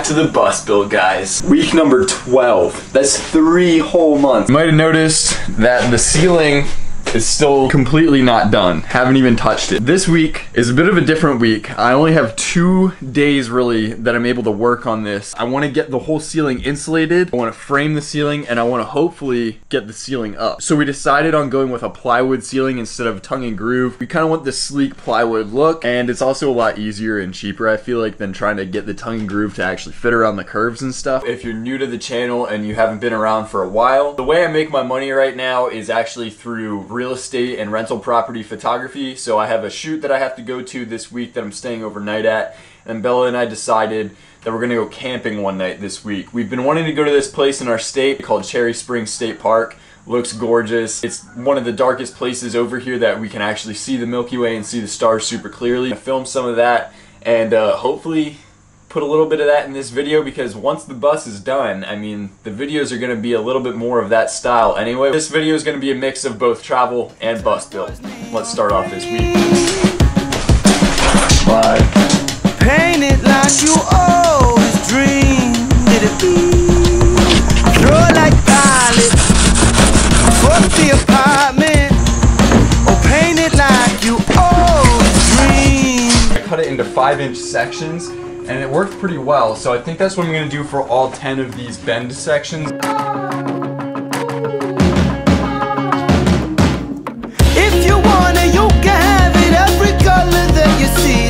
back to the bus build, guys. Week number 12. That's 3 whole months. You might have noticed that the ceiling is still completely not done. Haven't even touched it. This week is a bit of a different week. I only have 2 days really that I'm able to work on this. I want to get the whole ceiling insulated. I want to frame the ceiling, and I want to hopefully get the ceiling up. So we decided on going with a plywood ceiling instead of tongue and groove. We kind of want this sleek plywood look, and it's also a lot easier and cheaper, I feel like, than trying to get the tongue and groove to actually fit around the curves and stuff. If you're new to the channel and you haven't been around for a while, the way I make my money right now is actually through real estate and rental property photography. So I have a shoot that I have to go to this week that I'm staying overnight at, and Bella and I decided that we're gonna go camping one night this week. We've been wanting to go to this place in our state called Cherry Springs State Park. Looks gorgeous. It's one of the darkest places over here that we can actually see the Milky Way and see the stars super clearly. I filmed some of that, and hopefully put a little bit of that in this video, because once the bus is done, I mean, the videos are going to be a little bit more of that style anyway. This video is going to be a mix of both travel and bus build. Let's start off this week. Bye. Paint it like you always dreamed it'd be. Throw like garlic, fuck the apartment. Oh, paint it like you always dreamed. I cut it into 5-inch sections, and it worked pretty well, so I think that's what I'm going to do for all 10 of these bend sections. If you wanna, you can have it every color that you see.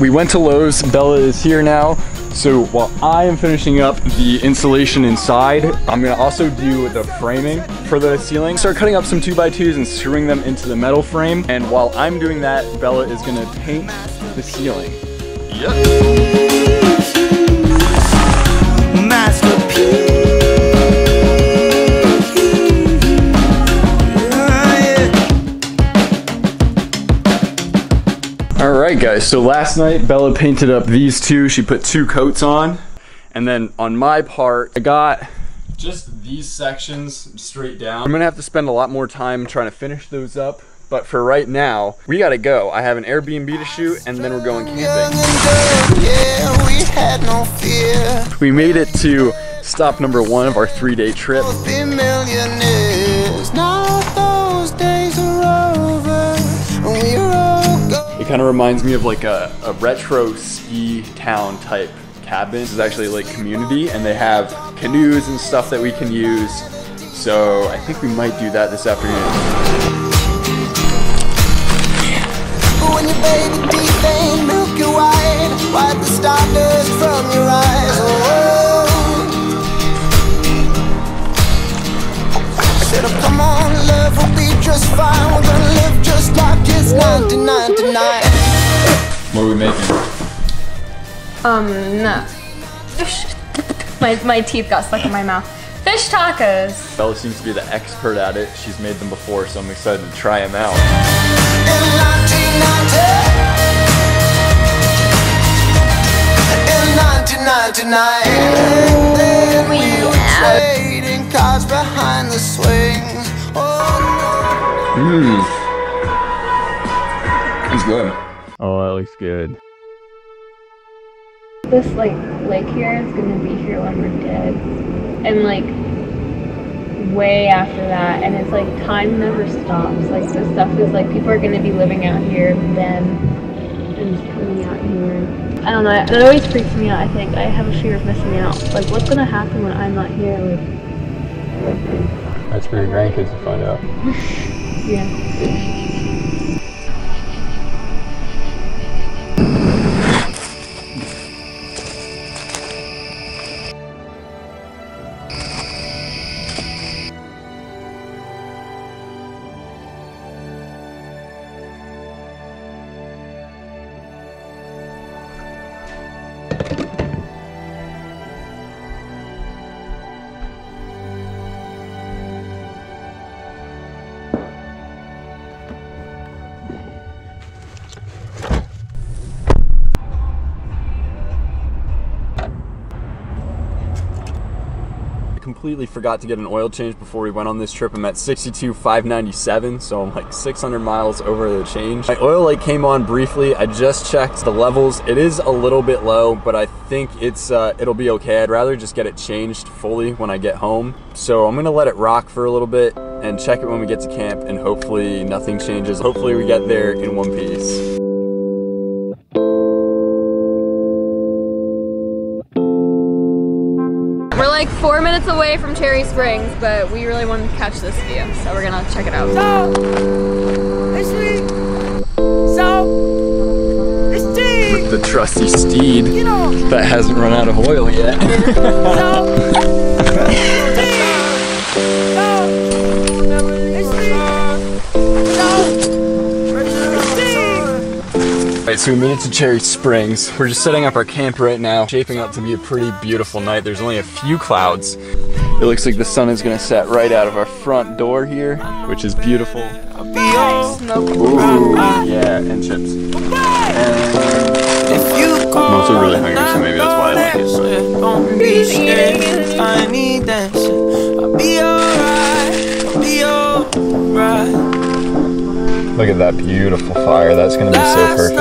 We went to Lowe's. Bella is here now, so while I am finishing up the insulation inside, I'm going to also do the framing for the ceiling. Start cutting up some 2x2s and screwing them into the metal frame, and while I'm doing that, Bella is going to paint the ceiling. Yep. Masterpiece. Alright guys, so last night Bella painted up these two. She put 2 coats on, and then on my part I got just these sections straight down. I'm gonna have to spend a lot more time trying to finish those up, but for right now, we gotta go. I have an Airbnb to shoot, and then we're going camping. Yeah, we had no fear. We made it to stop number 1 of our 3-day trip. Be millionaires. Now those days are over. We're all gone. It kind of reminds me of like a retro ski town type cabin. This is actually like community, and they have canoes and stuff that we can use. So I think we might do that this afternoon. When your baby teeth ain't milky white, wipe the stardust from your eyes. Oh, I said, oh, come on, love will be just fine. We're gonna live just like it's 1999. What are we making? No. my teeth got stuck in my mouth. Fish tacos. Bella seems to be the expert at it. She's made them before, so I'm excited to try them out. In 1999, then we were trading cars behind the swings. Oh, Mmm. It's good. Oh, that looks good. This lake here is gonna be here when we're dead, and like way after that, and it's like time never stops. Like this stuff is like people are gonna be living out here then, and just coming out here. I don't know. It always freaks me out. I think I have a fear of missing out. Like what's gonna happen when I'm not here? Like That's for your grandkids to find out. yeah. completely forgot to get an oil change before we went on this trip. I'm at 62,597, so I'm like 600 miles over the change. My oil light came on briefly. I just checked the levels. It is a little bit low, but I think it'll be okay. I'd rather just get it changed fully when I get home. So I'm gonna let it rock for a little bit and check it when we get to camp, and hopefully nothing changes. Hopefully we get there in one piece. We're like 4 minutes away from Cherry Springs, but we really want to catch this view, so we're gonna check it out. With the trusty steed that hasn't run out of oil yet. Alright, so we made it to Cherry Springs. We're just setting up our camp right now. Shaping up to be a pretty beautiful night. There's only a few clouds. It looks like the sun is gonna set right out of our front door here, which is beautiful. Ooh, yeah, and chips. I'm also really hungry, so maybe that's why I like it. Look at that beautiful fire. That's gonna be so perfect.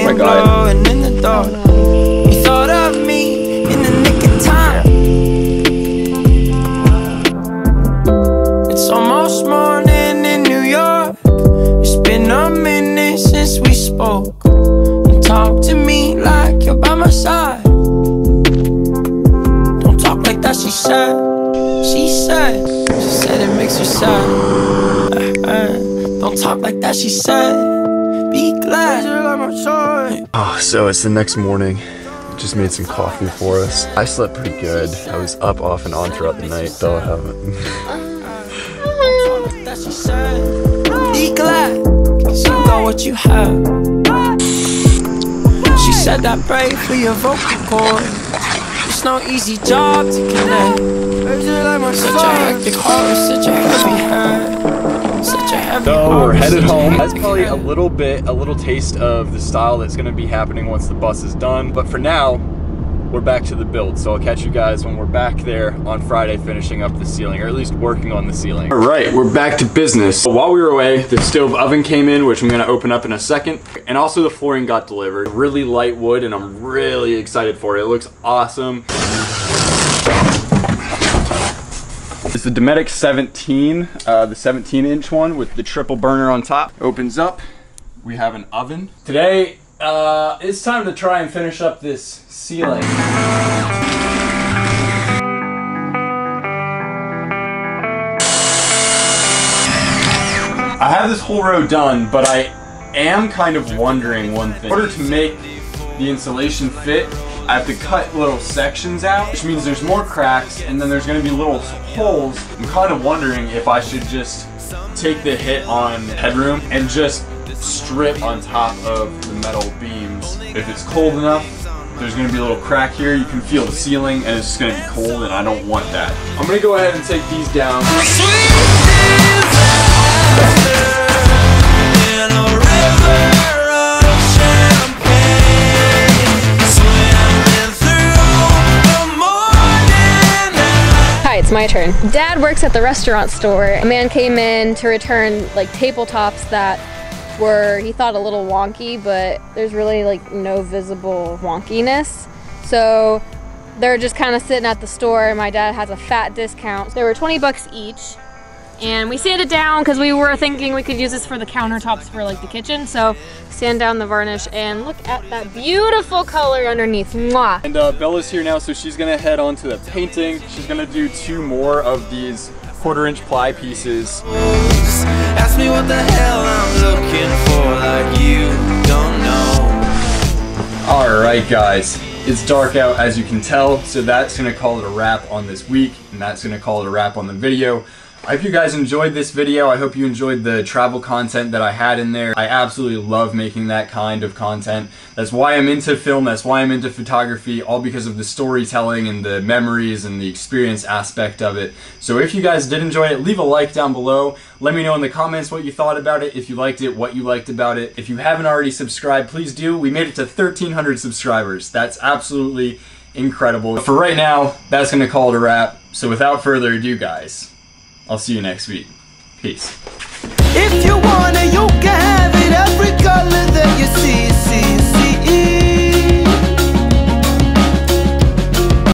My God. You thought of me in the nick of time. It's almost morning in New York. It's been a minute since we spoke. You talk to me like you're by my side. Don't talk like that, she said. She said it makes her sad. Don't talk like that, she said. Be glad you're like my choice. Oh, so it's the next morning. Just made some coffee for us. I slept pretty good. I was up, off, and on throughout the night, though I haven't. Be glad, 'cause you got what you have. She said that pray for your vocal cord. It's no easy job to connect. Such a hectic heart, such a heavy head. Such a heavy heart. So we're headed home. That's probably a little taste of the style that's gonna be happening once the bus is done. But for now, we're back to the build. So I'll catch you guys when we're back there on Friday finishing up the ceiling, or at least working on the ceiling. All right, we're back to business. So while we were away, the stove oven came in, which I'm gonna open up in a second. And also the flooring got delivered. Really light wood, and I'm really excited for it. It looks awesome. It's the Maderic 17, the 17-inch one with the triple burner on top. Opens up, we have an oven. Today, it's time to try and finish up this ceiling. I have this whole row done, but I am kind of wondering one thing. In order to make the insulation fit, I have to cut little sections out, which means there's more cracks, and then there's going to be little holes. I'm kind of wondering if I should just take the hit on headroom and just strip on top of the metal beams. If it's cold enough, there's going to be a little crack here. You can feel the ceiling, and it's just going to be cold, and I don't want that. I'm going to go ahead and take these down. It's my turn. Dad works at the restaurant store. A man came in to return like tabletops that were, he thought, a little wonky, but there's really like no visible wonkiness. So they're just kind of sitting at the store. My dad has a fat discount. They were 20 bucks each. And we sanded down because we were thinking we could use this for the countertops for like the kitchen. So sand down the varnish and look at that beautiful color underneath. Mwah. And Bella's here now, so she's gonna head on to the painting. She's gonna do 2 more of these 1/4-inch ply pieces. Ask me what the hell I'm looking for, like you don't know. All right, guys. It's dark out, as you can tell, so that's gonna call it a wrap on this week, and that's gonna call it a wrap on the video. I hope you guys enjoyed this video. I hope you enjoyed the travel content that I had in there. I absolutely love making that kind of content. That's why I'm into film, that's why I'm into photography, all because of the storytelling and the memories and the experience aspect of it. So if you guys did enjoy it, leave a like down below. Let me know in the comments what you thought about it, if you liked it, what you liked about it. If you haven't already subscribed, please do. We made it to 1,300 subscribers. That's absolutely incredible. For right now, that's gonna call it a wrap. So without further ado, guys, I'll see you next week. Peace. If you wanna, you